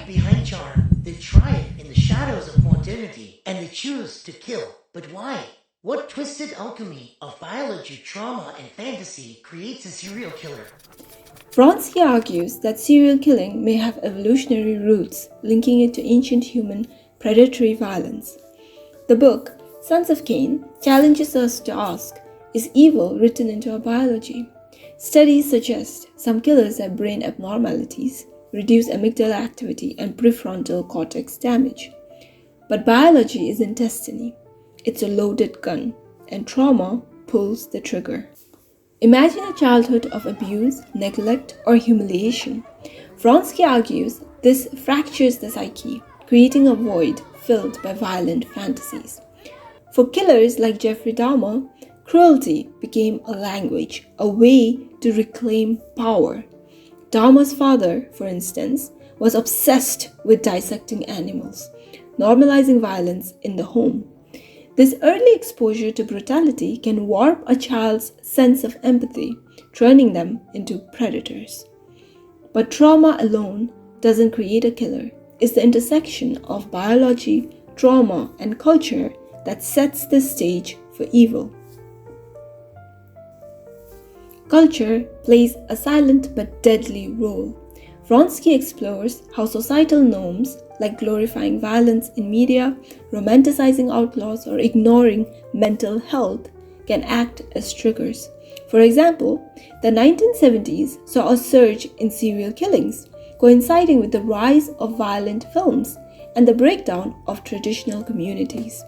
hide behind charm, they thrive in the shadows of modernity, and they choose to kill. But why? What twisted alchemy of biology, trauma, and fantasy creates a serial killer? Vronsky argues that serial killing may have evolutionary roots, linking it to ancient human predatory violence. The book, Sons of Cain, challenges us to ask, is evil written into our biology? Studies suggest some killers have brain abnormalities, reduced amygdala activity, and prefrontal cortex damage. But biology isn't destiny. It's a loaded gun, and trauma pulls the trigger. Imagine a childhood of abuse, neglect, or humiliation. Vronsky argues this fractures the psyche, creating a void filled by violent fantasies. For killers like Jeffrey Dahmer, cruelty became a language, a way to reclaim power. Dahmer's father, for instance, was obsessed with dissecting animals, normalizing violence in the home. This early exposure to brutality can warp a child's sense of empathy, turning them into predators. But trauma alone doesn't create a killer. It's the intersection of biology, trauma, and culture that sets the stage for evil. Culture plays a silent but deadly role. Vronsky explores how societal norms like glorifying violence in media, romanticizing outlaws, or ignoring mental health can act as triggers. For example, the 1970s saw a surge in serial killings, coinciding with the rise of violent films and the breakdown of traditional communities.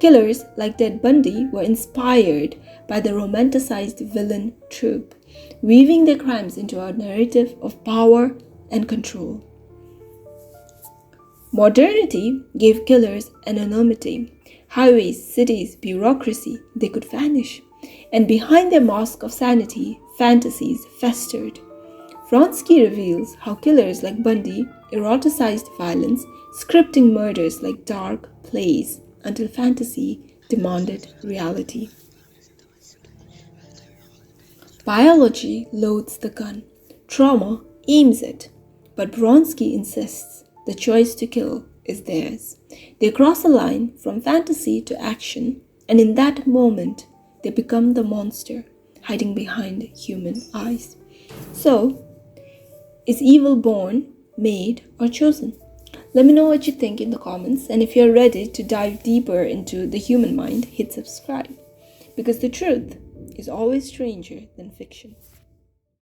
Killers like Ted Bundy were inspired by the romanticized villain trope, weaving their crimes into a narrative of power and control. Modernity gave killers anonymity. Highways, cities, bureaucracy, they could vanish. And behind their mask of sanity, fantasies festered. Vronsky reveals how killers like Bundy eroticized violence, scripting murders like dark plays until fantasy demanded reality. Biology loads the gun. Trauma aims it. But Vronsky insists the choice to kill is theirs. They cross a line from fantasy to action, and in that moment, they become the monster hiding behind human eyes. So, is evil born, made, or chosen? Let me know what you think in the comments, and if you're ready to dive deeper into the human mind, hit subscribe. Because the truth is always stranger than fiction.